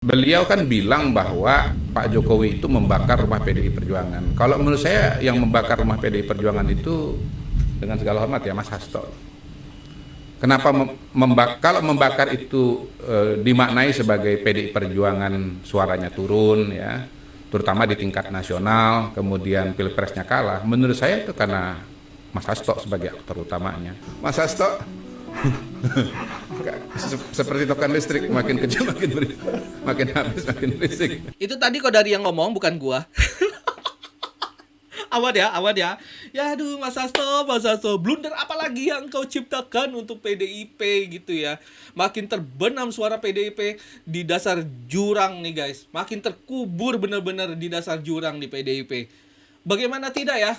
Beliau kan bilang bahwa Pak Jokowi itu membakar rumah PDI Perjuangan. Kalau menurut saya yang membakar rumah PDI Perjuangan itu, dengan segala hormat ya, Mas Hasto. Kenapa kalau membakar itu dimaknai sebagai PDI Perjuangan suaranya turun ya, terutama di tingkat nasional, kemudian pilpresnya kalah. Menurut saya itu karena Mas Hasto sebagai aktor utamanya. Mas Hasto seperti token listrik, makin kecil makin habis makin berisik. Itu tadi kok dari yang ngomong, bukan gua. Awan ya. Ya aduh Mas Hasto, blunder apa lagi yang kau ciptakan untuk PDIP gitu ya. Makin terbenam suara PDIP di dasar jurang nih guys. Makin terkubur benar-benar di dasar jurang di PDIP. Bagaimana tidak ya?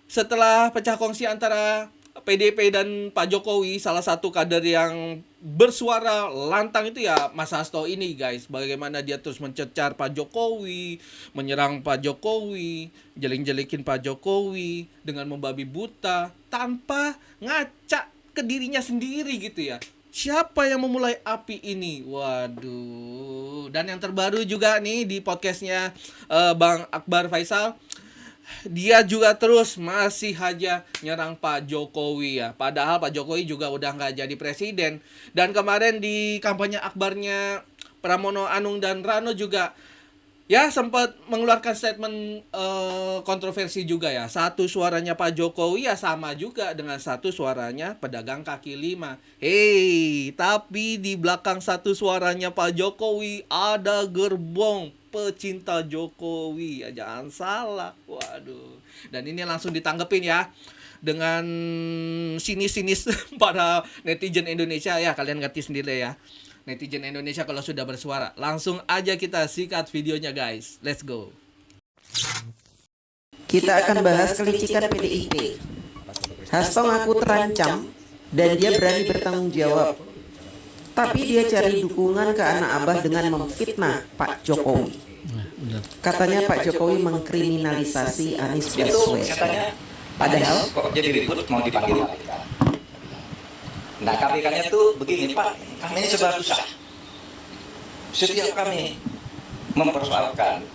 Setelah pecah kongsi antara PDIP dan Pak Jokowi, salah satu kader yang bersuara lantang itu ya Mas Hasto ini guys. Bagaimana dia terus mencecar Pak Jokowi, menyerang Pak Jokowi, jeling-jelikin Pak Jokowi dengan membabi buta tanpa ngaca ke dirinya sendiri gitu ya. Siapa yang memulai api ini? Waduh. Dan yang terbaru juga nih di podcastnya Bang Akbar Faisal, dia juga terus masih aja nyerang Pak Jokowi ya. Padahal Pak Jokowi juga udah nggak jadi presiden. Dan kemarin di kampanye akbarnya Pramono Anung dan Rano juga ya sempat mengeluarkan statement kontroversi juga ya. Satu suaranya Pak Jokowi ya sama juga dengan satu suaranya pedagang kaki lima. Hei, tapi di belakang satu suaranya Pak Jokowi ada gerbong pecinta Jokowi ya, jangan salah. Waduh. Dan ini langsung ditanggepin ya dengan sinis-sinis para netizen Indonesia ya, kalian ngerti sendiri ya. Netizen Indonesia kalau sudah bersuara. Langsung aja kita sikat videonya guys. Let's go. Kita akan bahas kelicikan PDIP. Hasto ngaku terancam dan dia berani bertanggung jawab. Tapi dia cari dukungan ke anak abah dengan memfitnah Pak Jokowi. Katanya Pak Jokowi mengkriminalisasi Anies Baswedan. Padahal kok jadi ribut mau dipanggil KPK. Nah KPK-nya tuh begini Pak, kami ini serba susah. Setiap kami mempersoalkan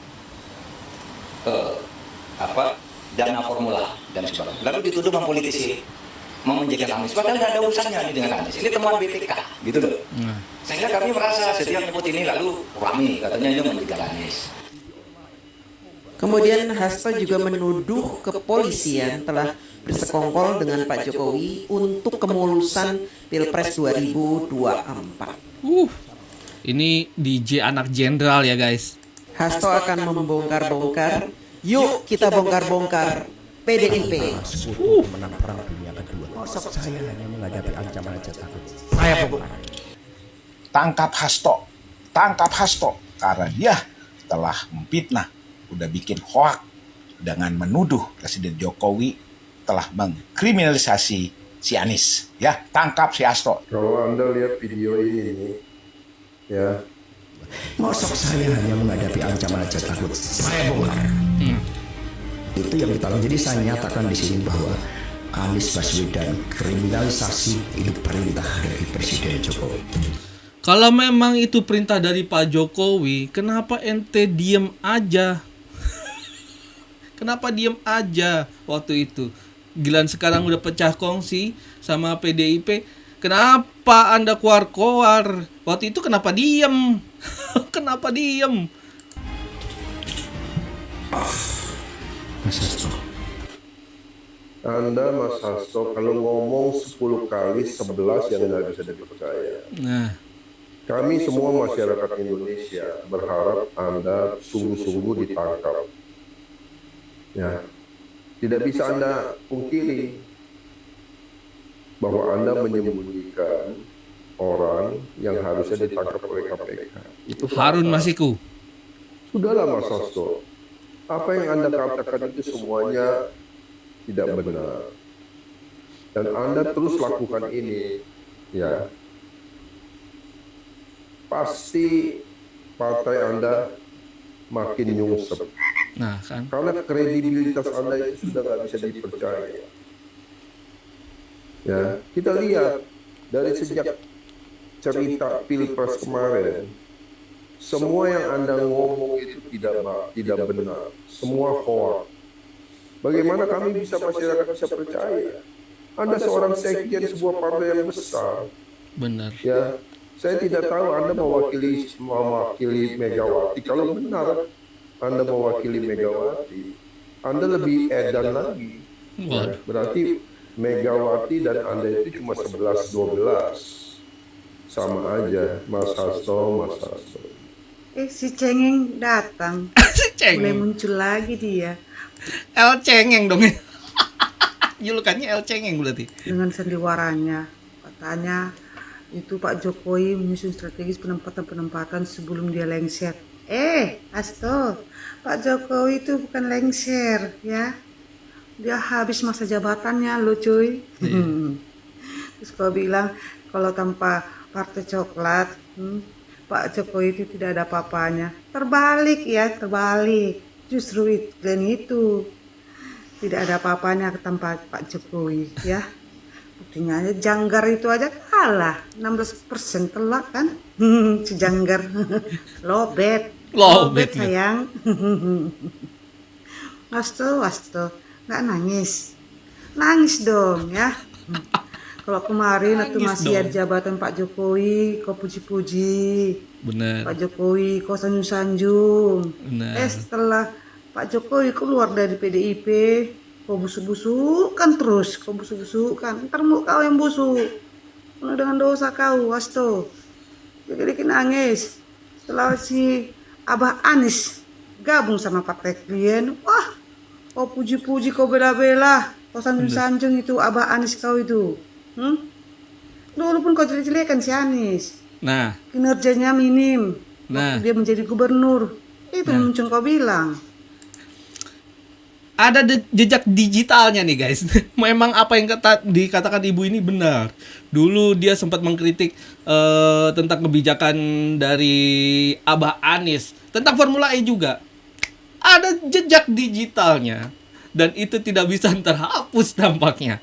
dana formula dan sebagainya, lalu dituduh mempolitisi, mau menjadikan Anies, padahal tidak ada urusannya ini dengan Anies. Ini temuan BPK, gitu loh. Sehingga kami merasa setiap nyebut ini lalu rame, katanya ini menjadikan Anies. kemudian Hasto juga menuduh kepolisian telah bersekongkol dengan Pak Jokowi untuk kemulusan Pilpres 2024. Ini DJ anak jenderal ya guys. Hasto akan membongkar-bongkar. Yuk kita bongkar-bongkar PDIP. Menang perang dunia kedua. Masa saya hanya menghadapi ancaman aja takut. Saya bongkar. Tangkap Hasto karena dia telah memfitnah, udah bikin hoak dengan menuduh Presiden Jokowi telah mengkriminalisasi si Anies. Ya, tangkap si Hasto. Kalau Anda lihat video ini nih, ya. Masa saya hanya menghadapi ancaman aja takut. Saya bongkar. Itu yang kita lakukan. Jadi saya nyatakan di sini bahwa Anies Baswedan kriminalisasi itu perintah dari Presiden Jokowi. Kalau memang itu perintah dari Pak Jokowi, kenapa ente diem aja? Kenapa diem aja waktu itu? Gilan sekarang udah pecah kongsi sama PDIP. Kenapa Anda keluar-keluar? Waktu itu kenapa diem? Kenapa diem? Mas Hasto. Anda Mas Hasto kalau ngomong 10 kali 11 yang nggak bisa dipercaya. Nah, Kami semua masyarakat Indonesia berharap Anda sungguh-sungguh ditangkap. Ya, tidak bisa Anda pungkiri bahwa Anda menyembunyikan orang yang harusnya ditangkap oleh KPK. Itu Harun fakta. Masiku. Sudahlah Mas Hasto, apa yang Anda katakan itu semuanya tidak benar. Dan Anda terus lakukan ini, ya. Pasti partai Anda makin nyungsep. Nah, kan. Karena kredibilitas Anda itu sudah nggak bisa dipercaya. Ya, kita lihat dari sejak cerita Pilpres kemarin, semua yang Anda ngomong itu tidak benar. Semua hoax. Bagaimana kami masyarakat bisa percaya? Anda seorang sekjen sebuah partai yang besar. Benar. Ya, saya tidak tahu Anda mewakili Megawati. Kalau benar Anda mewakili Megawati, Anda lebih edan lagi. Ya, berarti Megawati dan Anda itu cuma 11-12. Sama aja, Mas Hasto. Si Cengeng datang. Si Cengeng. Mulai muncul lagi dia. El Cengeng dong. Julukannya El Cengeng berarti. Dengan sandiwaranya. Katanya itu Pak Jokowi menyusun strategis penempatan sebelum dia lengser. Hasto, Pak Jokowi itu bukan lengser ya. Dia habis masa jabatannya loh cuy. Terus kau bilang kalau tanpa Partai Coklat, Pak Jokowi itu tidak ada apa-apanya. Terbalik. Justru itu tidak ada apa-apanya tanpa Pak Jokowi ya. Buktinya aja Janggar itu aja kalah 16% telak kan. Si Janggar lobet sayang. Hasto nggak nangis dong ya. Kalau kemarin waktu masih ada jabatan Pak Jokowi, kau puji-puji. Benar. Pak Jokowi, kau sanjung-sanjung. Benar. Setelah Pak Jokowi keluar dari PDIP, kau busuk-busukan terus. Ntar mau kau yang busuk. Penuh dengan dosa kau, Hasto. Jadi nangis. Setelah si Abah Anies gabung sama partai klien, wah, kau puji-puji, kau bela-bela. Kau sanjung-sanjung itu Abah Anies kau itu. Walaupun kau jelek-jelekan si Anies, Nah, kinerjanya minim. Nah. Waktu dia menjadi gubernur, itu muncul kau bilang. ada jejak digitalnya nih guys. Memang apa yang dikatakan ibu ini benar. Dulu dia sempat mengkritik tentang kebijakan dari Abah Anies tentang Formula E juga. Ada jejak digitalnya dan itu tidak bisa terhapus dampaknya.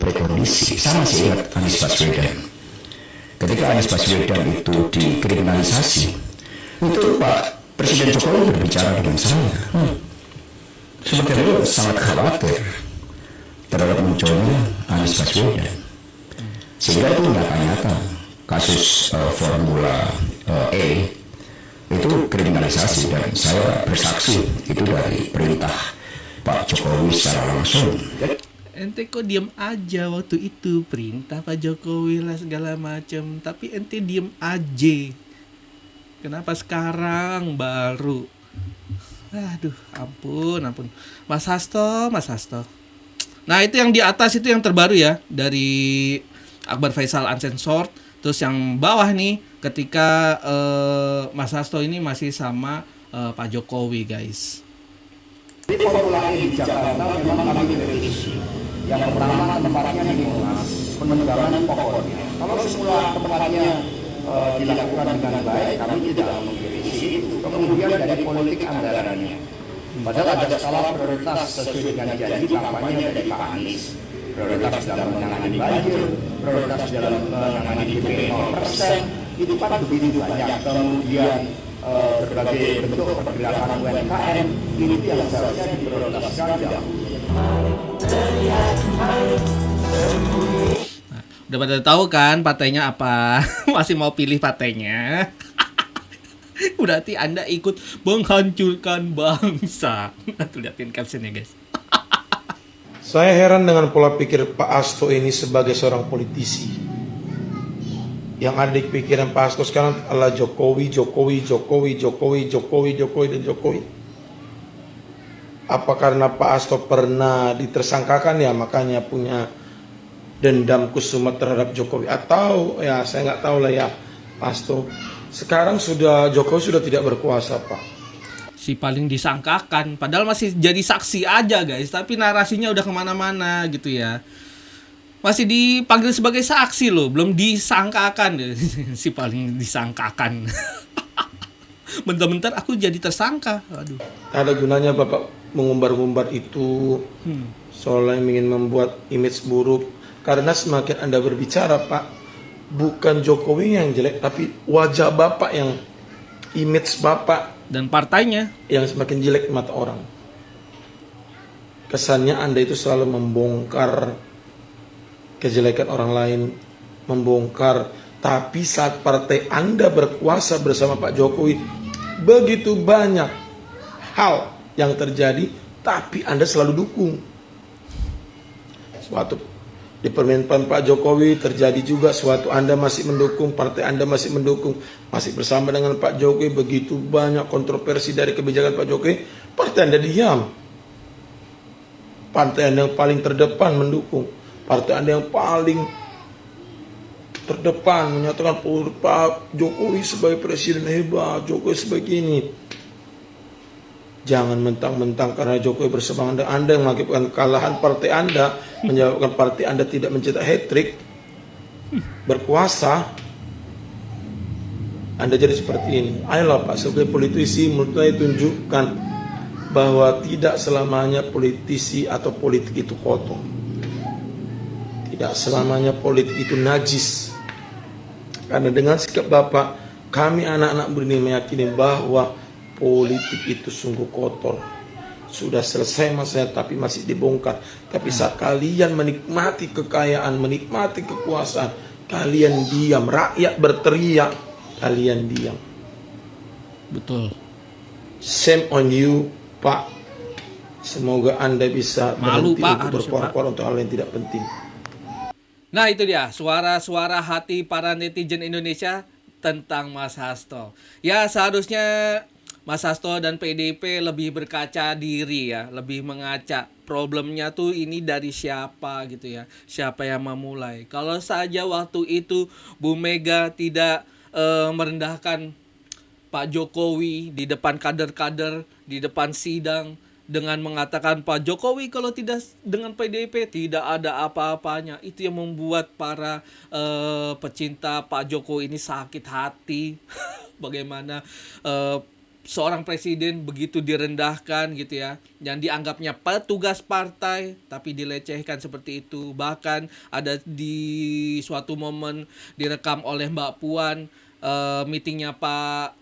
Rekondisi sama sih ingat Anies Baswedan. Ketika Anies Baswedan itu dikriminalisasi, itu Pak Presiden Jokowi berbicara dengan saya. Sebenarnya sangat khawatir terhadap munculnya Anies Baswedan. Sehingga itu nyata-nyata kasus Formula E itu kriminalisasi dan saya bersaksi itu dari perintah Pak Jokowi secara langsung. Ente kok diem aja waktu itu, perintah Pak Jokowi lah segala macam, tapi ente diem aja. Kenapa sekarang baru? Aduh, ampun. Mas Hasto. Nah, itu yang di atas itu yang terbaru ya, dari Akbar Faisal Uncensored. Terus yang bawah nih, ketika Mas Hasto ini masih sama Pak Jokowi, guys. Di Formula E di Jakarta memang kami kritisi. Yang pertama tempatnya di Monas, penunggangan pokoknya. Kalau semula tempatnya dilakukan dengan baik, kami tidak mengkritisi itu. Kemudian dari politik anggarannya. Padahal ada skala prioritas sesuai dengan janji kampanye dari Pak Anies. Prioritas dalam menangani banjir, prioritas dalam menangani DP 0%, itu kan begitu banyak. Kemudian berbagai bentuk pergerakan UMKM, ini yang seharusnya diprioritaskan dahulu. Nah, udah pada tahu kan partainya apa? Masih mau pilih partainya? Berarti Anda ikut menghancurkan bangsa. Tuh liatin captionnya guys. Saya heran dengan pola pikir Pak Hasto ini sebagai seorang politisi. Yang ada di pikiran Pak Hasto sekarang adalah Jokowi. Apa karena Pak Hasto pernah ditersangkakan ya makanya punya dendam kusumat terhadap Jokowi? Atau ya saya nggak tahu lah ya Pak Hasto. Sekarang Jokowi sudah tidak berkuasa Pak. Si paling disangkakan, padahal masih jadi saksi aja guys, tapi narasinya udah kemana-mana gitu ya. Masih dipanggil sebagai saksi loh, belum disangkakan. Si paling disangkakan. Bentar-bentar aku jadi tersangka. Aduh. Ada gunanya Bapak mengumbar-umbar itu soalnya ingin membuat image buruk. Karena semakin Anda berbicara Pak, bukan Jokowi yang jelek, tapi wajah Bapak yang image Bapak Dan partainya. yang semakin jelek di mata orang. Kesannya Anda itu selalu membongkar kejelekan orang lain, membongkar. Tapi saat partai Anda berkuasa bersama Pak Jokowi, begitu banyak hal yang terjadi, tapi Anda selalu dukung. Suatu di pemerintahan Pak Jokowi terjadi juga suatu Anda masih mendukung, partai Anda masih mendukung, masih bersama dengan Pak Jokowi. Begitu banyak kontroversi dari kebijakan Pak Jokowi, partai Anda diam. Partai Anda yang paling terdepan mendukung, partai Anda yang paling terdepan menyatakan Pak Jokowi sebagai presiden hebat, Jokowi sebagai ini. Jangan mentang-mentang karena Jokowi berseberangan dengan Anda yang mengakibatkan kekalahan partai Anda, menyebabkan partai Anda tidak mencetak hat-trick, berkuasa, Anda jadi seperti ini. Ayolah Pak, sebagai politisi mulai tunjukkan bahwa tidak selamanya politisi atau politik itu kotor. Tidak selamanya politik itu najis. Karena dengan sikap Bapak, kami anak-anak Berini meyakini bahwa politik itu sungguh kotor. Sudah selesai masanya tapi masih dibongkar. Tapi saat kalian menikmati kekayaan, menikmati kekuasaan, kalian diam. Rakyat berteriak, kalian diam. Betul. Shame on you, Pak. Semoga Anda bisa Malu, berhenti Pak, untuk harusnya, berkoar-koar untuk hal yang tidak penting. Nah itu dia suara-suara hati para netizen Indonesia tentang Mas Hasto. Ya seharusnya Mas Hasto dan PDIP lebih berkaca diri ya, lebih mengaca problemnya tuh ini dari siapa gitu ya, siapa yang memulai. Kalau saja waktu itu Bu Mega tidak merendahkan Pak Jokowi di depan kader-kader, di depan sidang, dengan mengatakan Pak Jokowi kalau tidak dengan PDIP tidak ada apa-apanya. Itu yang membuat para pecinta Pak Jokowi ini sakit hati. Bagaimana seorang presiden begitu direndahkan gitu ya, yang dianggapnya petugas partai tapi dilecehkan seperti itu. Bahkan ada di suatu momen direkam oleh Mbak Puan meetingnya Pak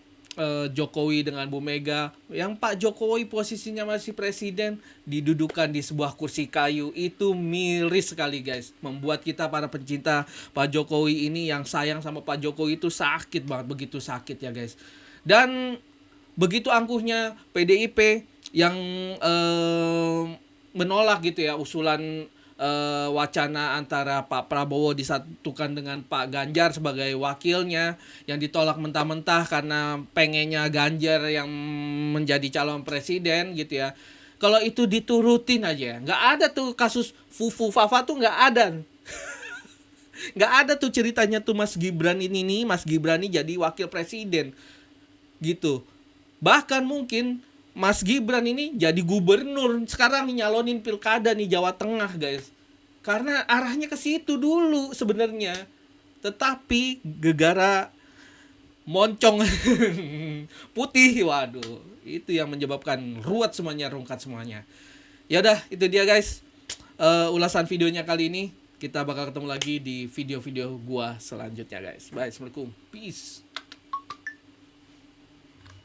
Jokowi dengan Bu Mega, yang Pak Jokowi posisinya masih presiden didudukan di sebuah kursi kayu. Itu miris sekali guys, membuat kita para pencinta Pak Jokowi ini yang sayang sama Pak Jokowi itu sakit banget, begitu sakit ya guys. Dan begitu angkuhnya PDIP yang menolak gitu ya usulan wacana antara Pak Prabowo disatukan dengan Pak Ganjar sebagai wakilnya, yang ditolak mentah-mentah karena pengennya Ganjar yang menjadi calon presiden gitu ya. Kalau itu diturutin aja, nggak ada tuh kasus Fufu Fafa tuh nggak ada. Nggak ada tuh ceritanya tuh Mas Gibran ini nih, Mas Gibran ini jadi wakil presiden gitu. Bahkan mungkin Mas Gibran ini jadi gubernur sekarang nih, nyalonin pilkada nih Jawa Tengah guys, karena arahnya ke situ dulu sebenarnya, tetapi gegara moncong putih, waduh, itu yang menyebabkan ruwet semuanya, rungkat semuanya. Ya udah, itu dia guys ulasan videonya kali ini. Kita bakal ketemu lagi di video-video gua selanjutnya guys. Bye, assalamualaikum, peace.